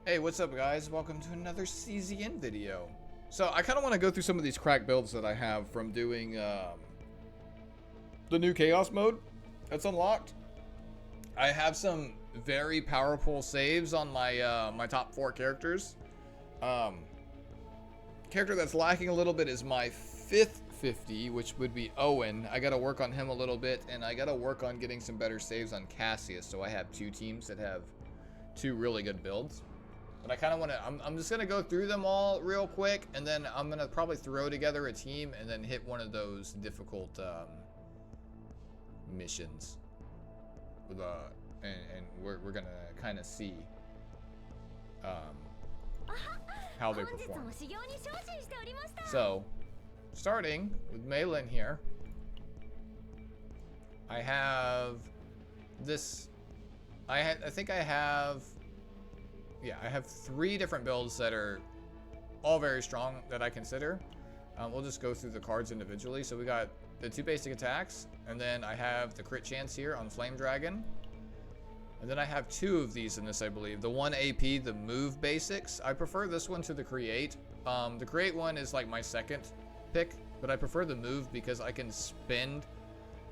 Hey, what's up guys? Welcome to another CZN video. So I kind of want to go through some of these crack builds that I have from doing the new Chaos mode that's unlocked. I have some very powerful saves on my my top 4 characters. Character that's lacking a little bit is my 5th 50, which would be Owen. I got to work on him a little bit, and I got to work on getting some better saves on Cassius, so I have 2 teams that have 2 really good builds. But I kind of want to, I'm just going to go through them all real quick, and then I'm going to probably throw together a team and then hit one of those difficult missions. With, and we're going to kind of see how they perform. So, starting with Mei Lin here, I have this, I think I have 3 different builds that are all very strong that I consider. We'll just go through the cards individually. So we got the 2 basic attacks, and then I have the crit chance here on Flame Dragon. And then I have 2 of these in this, I believe. The 1 AP, the move basics. I prefer this one to the create. The create one is like my second pick, but I prefer the move because I can spend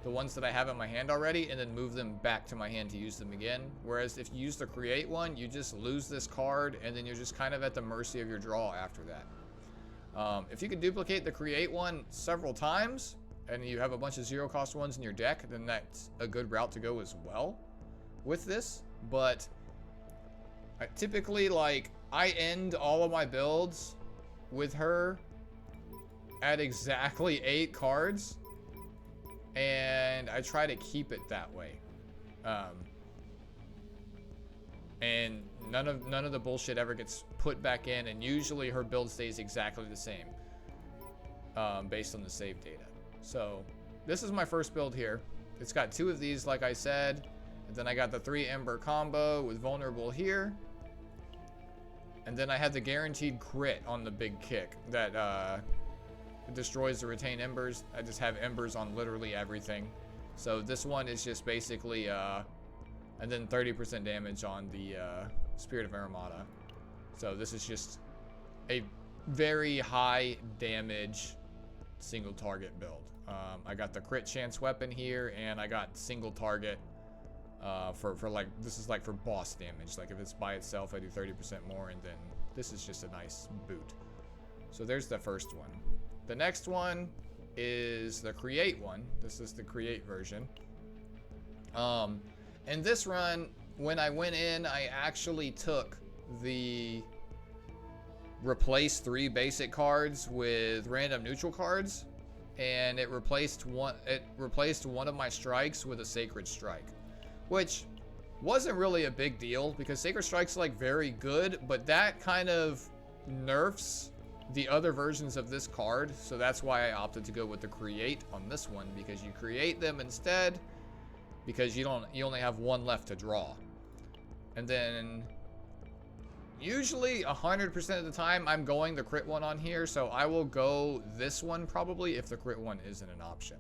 the ones that I have in my hand already and then move them back to my hand to use them again. Whereas if you use the create one, you just lose this card and then you're just kind of at the mercy of your draw after that. If you can duplicate the create one several times and you have a bunch of 0 cost ones in your deck, then that's a good route to go as well with this. But I typically, like, I end all of my builds with her at exactly 8 cards, and I try to keep it that way. And none of the bullshit ever gets put back in, and usually her build stays exactly the same based on the save data. So this is my first build here. It's got 2 of these, like I said, and then I got the 3 Ember combo with vulnerable here, and then I had the guaranteed crit on the big kick that it destroys the retained embers. I just have embers on literally everything. So this one is just basically, and then 30% damage on the Spirit of Armada. So this is just a very high damage single target build. I got the crit chance weapon here, and I got single target for like, this is like for boss damage. Like if it's by itself, I do 30% more, and then this is just a nice boot. So there's the first one. The next one is the create one. This is the create version. And this run, when I went in, I actually took the replace 3 basic cards with random neutral cards, and it replaced one of my strikes with a sacred strike, which wasn't really a big deal because sacred strike's like very good, but that kind of nerfs the other versions of this card, so that's why I opted to go with the create on this one, because you create them instead, because you only have 1 left to draw. And then usually 100% of the time I'm going the crit one on here, so I will go this one probably if the crit one isn't an option.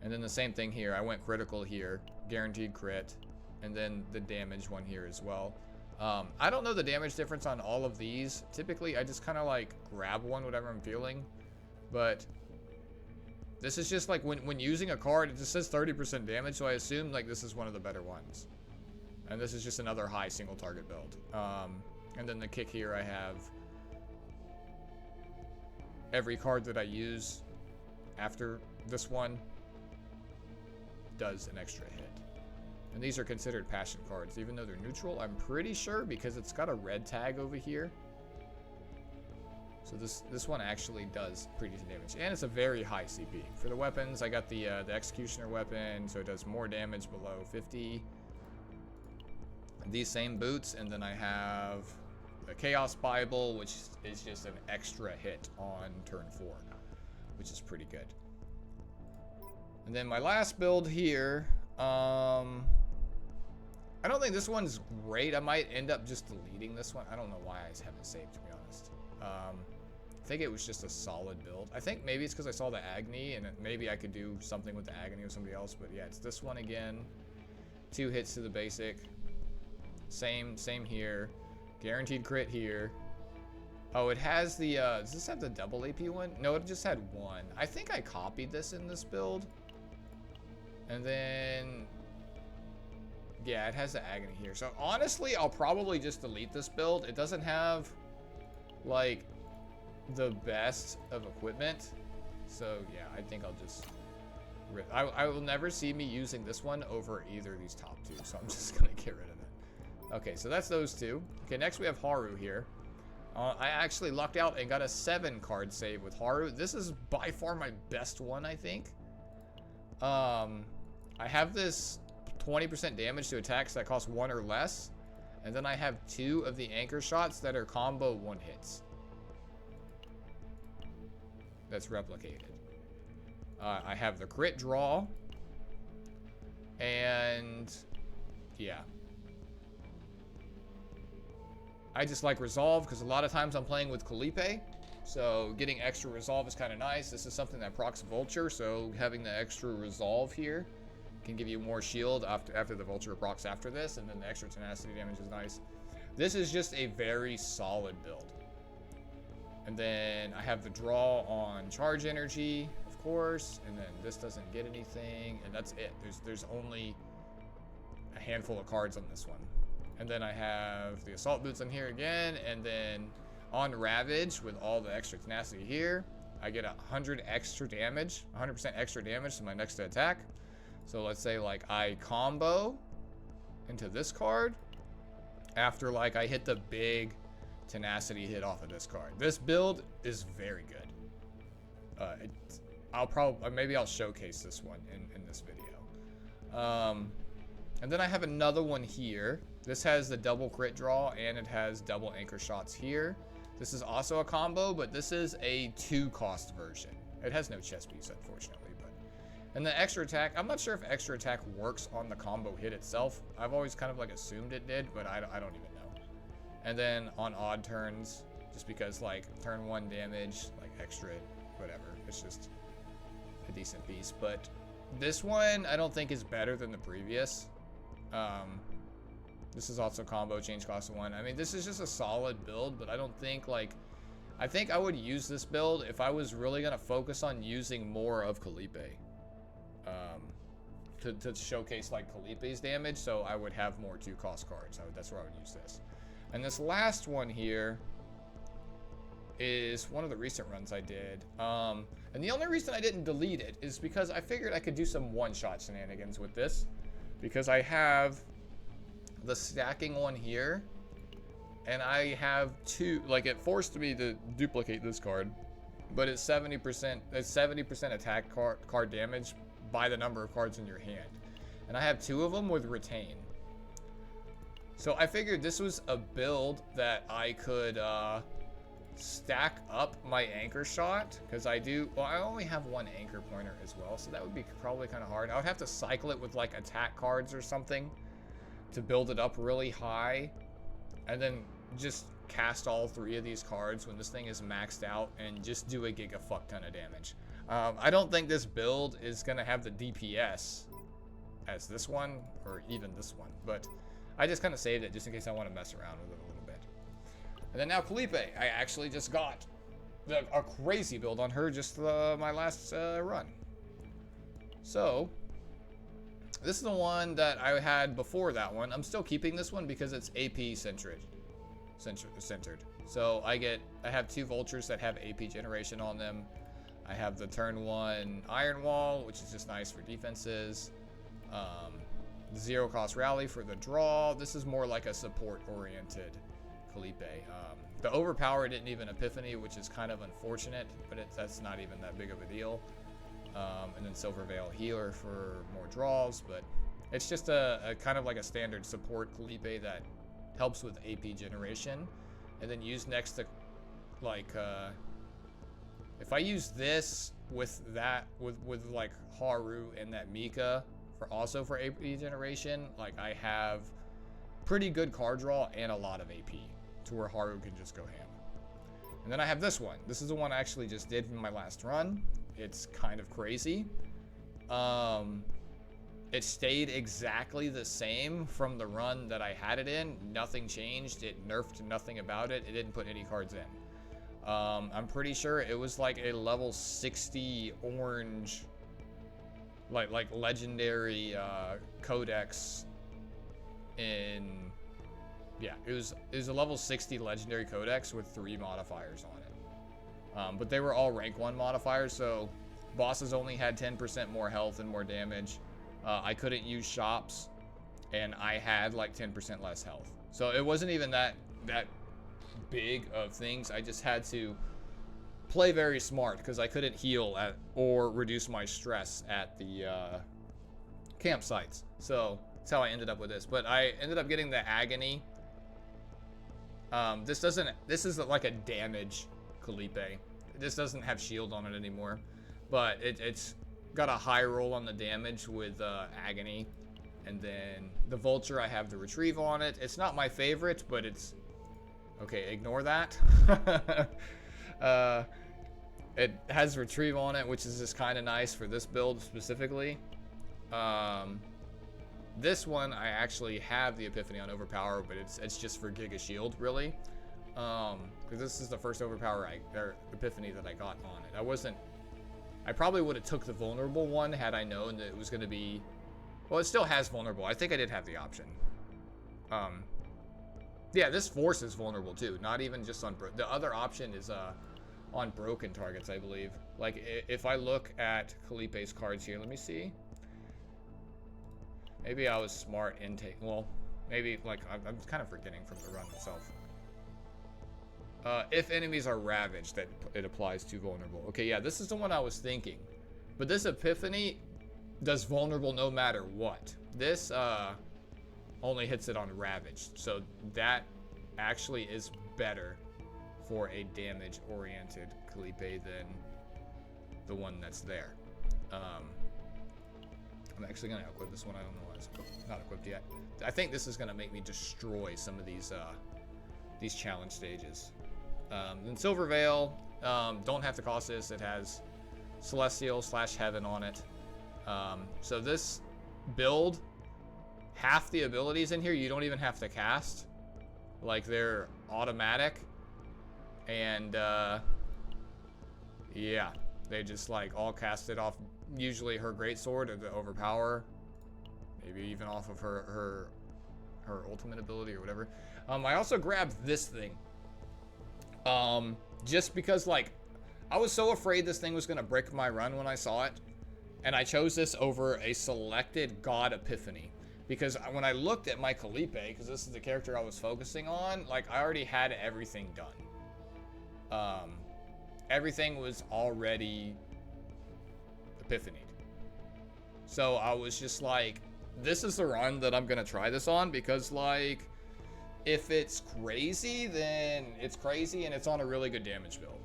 And then the same thing here, I went critical here, guaranteed crit, and then the damage one here as well. I don't know the damage difference on all of these. Typically, I just kind of like grab one, whatever I'm feeling. But this is just like when using a card, it just says 30% damage, so I assume like this is one of the better ones. And this is just another high single target build. And then the kick here, I have every card that I use after this one does an extra hit. And these are considered passion cards, even though they're neutral, I'm pretty sure, because it's got a red tag over here. So this one actually does pretty decent damage, and it's a very high CP. For the weapons, I got the Executioner weapon, so it does more damage below 50. These same boots, and then I have the Chaos Bible, which is just an extra hit on turn 4, which is pretty good. And then my last build here, I don't think this one's great. I might end up just deleting this one. I don't know why I haven't saved, to be honest. I think it was just a solid build. I think maybe it's because I saw the Agni, and maybe I could do something with the Agni with somebody else. But yeah, it's this one again. 2 hits to the basic. Same here. Guaranteed crit here. Oh, it has the, does this have the double AP one? No, it just had one. I think I copied this in this build. And then, yeah, it has the agony here. So honestly, I'll probably just delete this build. It doesn't have, like, the best of equipment. So yeah, I think I'll just, I will never see me using this one over either of these top two. So I'm just gonna get rid of it. Okay, so that's those two. Okay, next we have Haru here. I actually lucked out and got a 7 card save with Haru. This is by far my best one, I think. I have this 20% damage to attacks that cost 1 or less. And then I have 2 of the anchor shots that are combo 1 hits. That's replicated. I have the crit draw. And yeah. I just like resolve because a lot of times I'm playing with Kipe, so getting extra resolve is kind of nice. This is something that procs Vulture, so having the extra resolve here can give you more shield after the Vulture procs after this, and then the extra tenacity damage is nice. This is just a very solid build. And then I have the draw on charge energy, of course, and then this doesn't get anything, and that's it. There's only a handful of cards on this one. And then I have the assault boots on here again, and then on Ravage with all the extra tenacity here, I get 100 extra damage, 100% extra damage to my next attack. So let's say like I combo into this card after like I hit the big tenacity hit off of this card. This build is very good. Maybe I'll showcase this one in this video. And then I have another one here. This has the double crit draw and it has double anchor shots here. This is also a combo, but this is a 2-cost version. It has no chest piece, unfortunately. And the extra attack, I'm not sure if extra attack works on the combo hit itself. I've always kind of like assumed it did, but I don't even know. And then on odd turns, just because like turn 1 damage, like extra, whatever. It's just a decent piece. But this one I don't think is better than the previous. This is also combo, change cost of 1. I mean, this is just a solid build, but I don't think like, I think I would use this build if I was really gonna focus on using more of Kipe. To showcase like Kalipe's damage, so I would have more 2-cost cards. That's where I would use this. And this last one here is one of the recent runs I did. And the only reason I didn't delete it is because I figured I could do some one-shot shenanigans with this. Because I have the stacking one here, and I have 2, like it forced me to duplicate this card, but it's 70% attack card damage by the number of cards in your hand. And I have 2 of them with retain. So I figured this was a build that I could stack up my anchor shot, because I only have 1 anchor pointer as well, so that would be probably kind of hard. I would have to cycle it with like attack cards or something to build it up really high, and then just cast all 3 of these cards when this thing is maxed out and just do a fuck ton of damage. I don't think this build is gonna have the DPS as this one, or even this one, but I just kind of saved it just in case I want to mess around with it a little bit. And then now Kipe, I actually just got a crazy build on her just my last run. So this is the one that I had before that one. I'm still keeping this one because it's AP centered. So I have 2 vultures that have AP generation on them. I have the turn 1 Iron Wall, which is just nice for defenses. 0-cost rally for the draw. This is more like a support-oriented Kipe. The overpower didn't even epiphany, which is kind of unfortunate, but that's not even that big of a deal. And then Silver Veil Healer for more draws, but it's just a kind of like a standard support Kipe that helps with AP generation. And then used next to like if I use this with like Haru and that Mika for AP generation, like I have pretty good card draw and a lot of AP to where Haru can just go ham. And then I have this one. This is the one I actually just did in my last run. It's kind of crazy. it stayed exactly the same from the run that I had it in. Nothing changed. It nerfed nothing about it. It didn't put any cards in. I'm pretty sure it was like a level 60 orange, like legendary codex in, yeah, it was a level 60 legendary codex with 3 modifiers on it. But they were all rank 1 modifiers, so bosses only had 10% more health and more damage. I couldn't use shops, and I had like 10% less health. So it wasn't even that big of things. I just had to play very smart because I couldn't heal or reduce my stress at the campsites. So that's how I ended up with this. But I ended up getting the agony. This isn't like a damage Kipe. This doesn't have shield on it anymore, but it's got a high roll on the damage with agony. And then the vulture, I have the retrieve on it. It's not my favorite, but it's okay. Ignore that. It has retrieve on it, which is just kind of nice for this build specifically. This one, I actually have the Epiphany on Overpower, but it's just for Giga Shield, really. Because this is the first Epiphany that I got on it. I probably would have took the vulnerable one had I known that it was going to be, well, it still has vulnerable. I think I did have the option. Yeah, this force is vulnerable too, not even just on, the other option is on broken targets, I believe. Like, if I look at Kipe's cards here, let me see. Maybe I was smart in well, maybe, like, I'm kind of forgetting from the run itself. If enemies are ravaged, that it applies to vulnerable. Okay, yeah, this is the one I was thinking. But this Epiphany does vulnerable no matter what. This only hits it on ravaged. So that actually is better for a damage-oriented Kipe than the one that's there. I'm actually going to equip this one. I don't know why it's not equipped yet. I think this is going to make me destroy some of these challenge stages. Then Silver Veil, don't have to cost this. It has Celestial / Heaven on it. So this build, half the abilities in here you don't even have to cast. Like, they're automatic. And yeah, they just like all cast it off, usually her greatsword or the overpower, maybe even off of her ultimate ability or whatever. I also grabbed this thing just because, like, I was so afraid this thing was gonna brick my run when I saw it, and I chose this over a selected God Epiphany because when I looked at my Kipe, because this is the character I was focusing on, like, I already had everything done. Everything was already epiphanied. So I was just like, this is the run that I'm gonna try this on, because, like, if it's crazy, then it's crazy and it's on a really good damage build.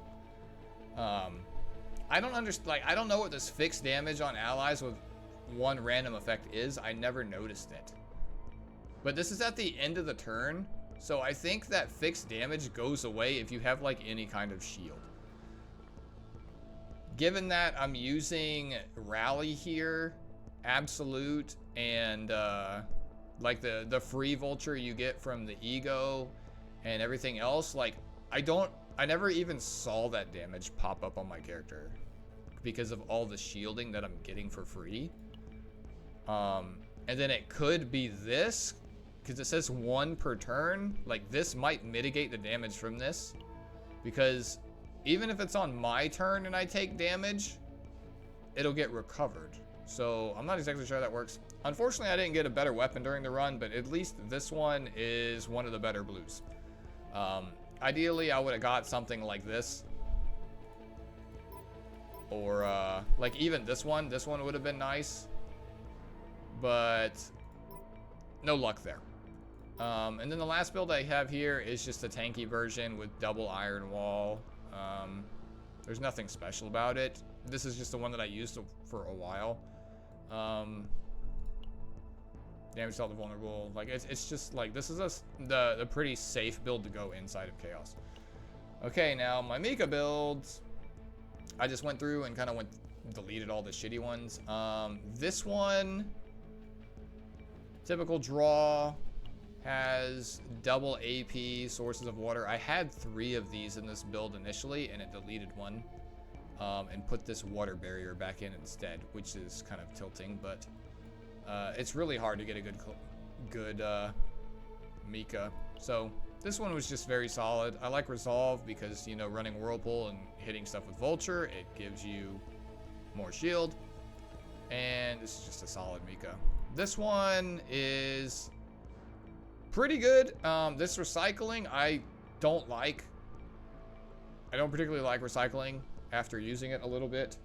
I don't understand, like, I don't know what this fixed damage on allies with one random effect is. I never noticed it. But this is at the end of the turn, so I think that fixed damage goes away if you have, like, any kind of shield. Given that I'm using Rally here, Absolute, and like the free vulture you get from the ego and everything else, like, I never even saw that damage pop up on my character because of all the shielding that I'm getting for free. And then it could be this, because it says 1 per turn. Like, this might mitigate the damage from this, because even if it's on my turn and I take damage, it'll get recovered. So I'm not exactly sure how that works. Unfortunately, I didn't get a better weapon during the run, but at least this one is one of the better blues. Ideally, I would have got something like this, or like even this one. This one would have been nice, but no luck there. And then the last build I have here is just a tanky version with double iron wall. There's nothing special about it. This is just the one that I used for a while. Damage dealt to vulnerable. Like, it's just like, this is the pretty safe build to go inside of Chaos. Okay, now my Mika builds, I just went through and kind of deleted all the shitty ones. This one, Typical draw has double AP sources of water. I had 3 of these in this build initially, and it deleted one and put this water barrier back in instead, which is kind of tilting, but it's really hard to get a good Mika. So this one was just very solid. I like Resolve because, you know, running Whirlpool and hitting stuff with Vulture, it gives you more shield. And this is just a solid Mika. This one is pretty good. This recycling, I don't particularly like recycling after using it a little bit,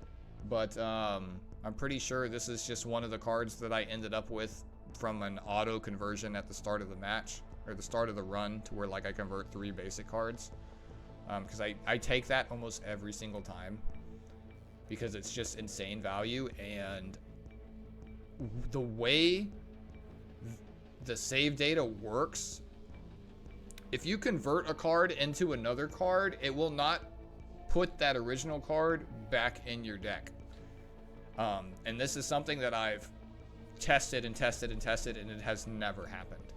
but I'm pretty sure this is just one of the cards that I ended up with from an auto conversion at the start of the match, or the start of the run, to where like I convert 3 basic cards, because I take that almost every single time because it's just insane value. And the way the save data works, if you convert a card into another card, it will not put that original card back in your deck. And this is something that I've tested and tested and tested, and it has never happened.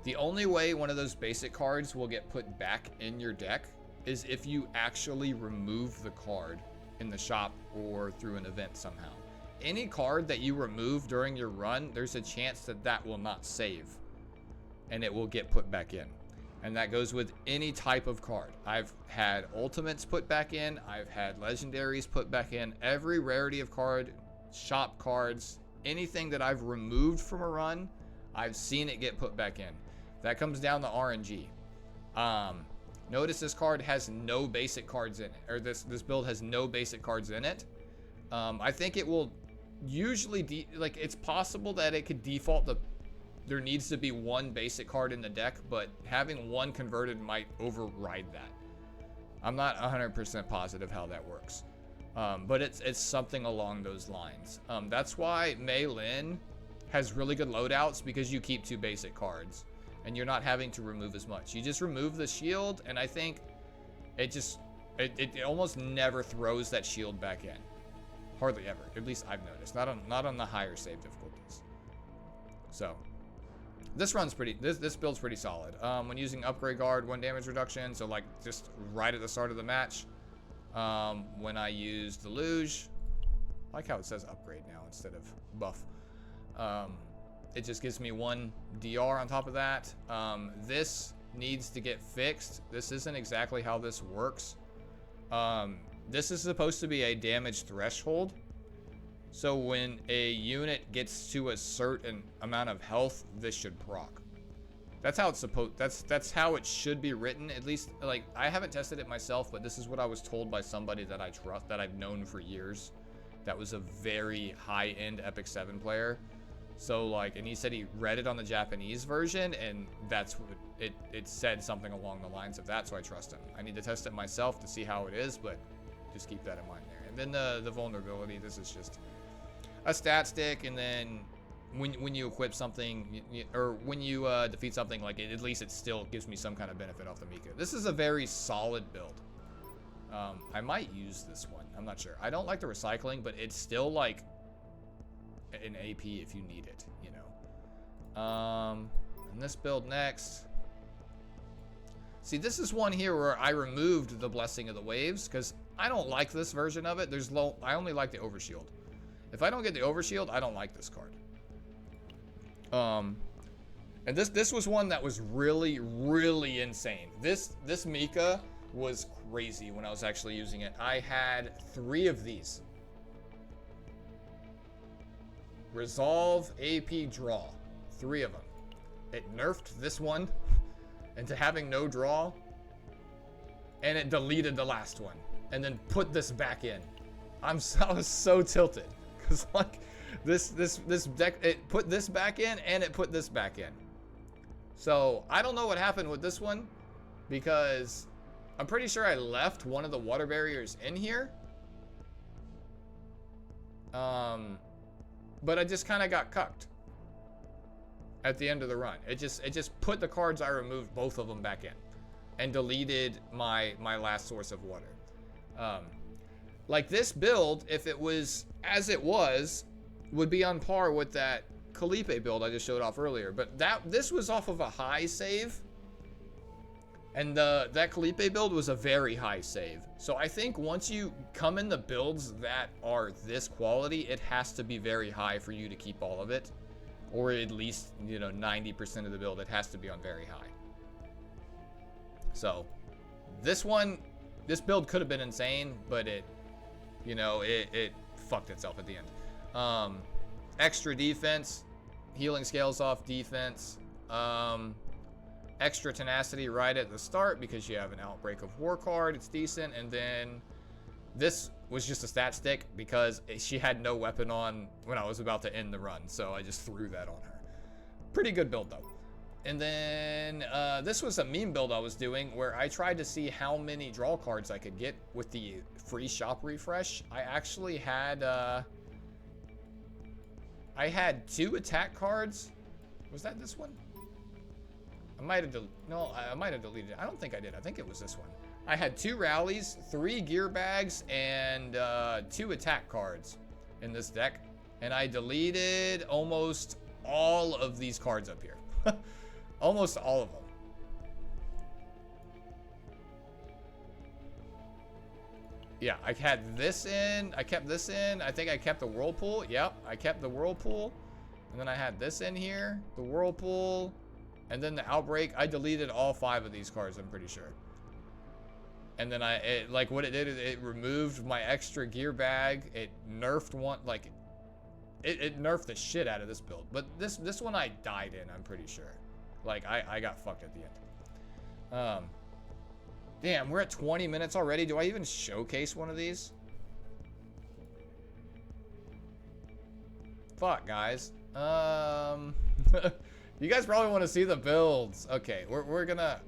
The only way one of those basic cards will get put back in your deck is if you actually remove the card in the shop or through an event somehow. Any card that you remove during your run, there's a chance that that will not save and it will get put back in. And that goes with any type of card. I've had ultimates put back in, I've had legendaries put back in. Every rarity of card, shop cards, anything that I've removed from a run, I've seen it get put back in. That comes down to RNG. Notice this card has no basic cards in it, or this build has no basic cards in it. I think it will usually like, it's possible that it could default there needs to be 1 basic card in the deck, but having 1 converted might override that. I'm not 100% positive how that works, but it's something along those lines. That's why Mei Lin has really good loadouts, because you keep 2 basic cards and you're not having to remove as much. You just remove the shield, and I think it almost never throws that shield back in. Hardly ever, at least I've noticed. Not on the higher save difficulties. So this build's pretty solid. When using upgrade guard, 1 damage reduction, so like just right at the start of the match. When I use Deluge, I like how it says upgrade now instead of buff. It just gives me 1 DR on top of that. This needs to get fixed. This isn't exactly how this works. This is supposed to be a damage threshold. So when a unit gets to a certain amount of health, this should proc. That's how it's that's how it should be written. At least, like, I haven't tested it myself, but this is what I was told by somebody that I trust, that I've known for years. That was a very high-end Epic 7 player. So like, and he said he read it on the Japanese version, and that's what it said, something along the lines of that, so I trust him. I need to test it myself to see how it is, but just keep that in mind there. And then the vulnerability, this is just a stat stick, and then when you equip something, or when you defeat something, like, at least it still gives me some kind of benefit off the Mika. This is a very solid build. I might use this one, I'm not sure. I don't like the recycling, but it's still like an AP if you need it, you know. And this build next. See, this is one here where I removed the Blessing of the Waves, because I don't like this version of it. I only like the Overshield. If I don't get the Overshield, I don't like this card. And this was one that was really, really insane. This Mika was crazy when I was actually using it. I had 3 of these. Resolve, AP, draw. 3 of them. It nerfed this one into having no draw, and it deleted the last one, and then put this back in. I was so tilted, because like this deck, it put this back in and it put this back in. So I don't know what happened with this one, because I'm pretty sure I left one of the water barriers in here. But I just kind of got cucked at the end of the run. It just put the cards I removed, both of them, back in, and deleted my last source of water. Like, this build, if it was as it was, would be on par with that Kipe build I just showed off earlier, but this was off of a high save. And that Kipe build was a very high save. So I think once you come in the builds that are this quality, it has to be very high for you to keep all of it. Or at least, you know, 90% of the build, it has to be on very high. So this build could have been insane, but it, you know, it fucked itself at the end. Extra defense, healing scales off defense. Extra tenacity right at the start because you have an Outbreak of War card. It's decent. And then this was just a stat stick because she had no weapon on when I was about to end the run. So I just threw that on her. Pretty good build though. And then this was a meme build I was doing where I tried to see how many draw cards I could get with the free shop refresh. I actually had I had 2 attack cards. Was that this one? I might have deleted it. I don't think I did. I think it was this one. I had 2 rallies, 3 gear bags, and 2 attack cards in this deck. And I deleted almost all of these cards up here. Almost all of them. Yeah, I had this in. I kept this in. I think I kept the Whirlpool. Yep, I kept the Whirlpool. And then I had this in here. The Whirlpool. And then the Outbreak. I deleted all 5 of these cards, I'm pretty sure. And then like what it did is it removed my extra gear bag. It nerfed one, like it nerfed the shit out of this build. But this one I died in, I'm pretty sure. Like I got fucked at the end. Damn, we're at 20 minutes already. Do I even showcase one of these? Fuck, guys. You guys probably want to see the builds. Okay, we're gonna...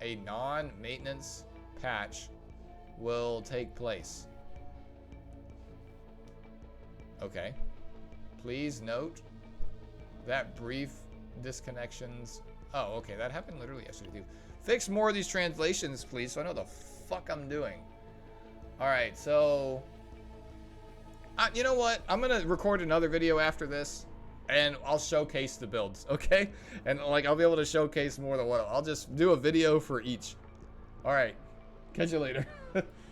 A non-maintenance patch will take place. Okay. Please note that brief disconnections... Oh, okay, that happened literally yesterday, too. Fix more of these translations, please, so I know the fuck I'm doing. Alright, so... you know what? I'm gonna record another video after this, and I'll showcase the builds, okay? And, like, I'll be able to showcase more than what... I'll just do a video for each. Alright. Catch you later.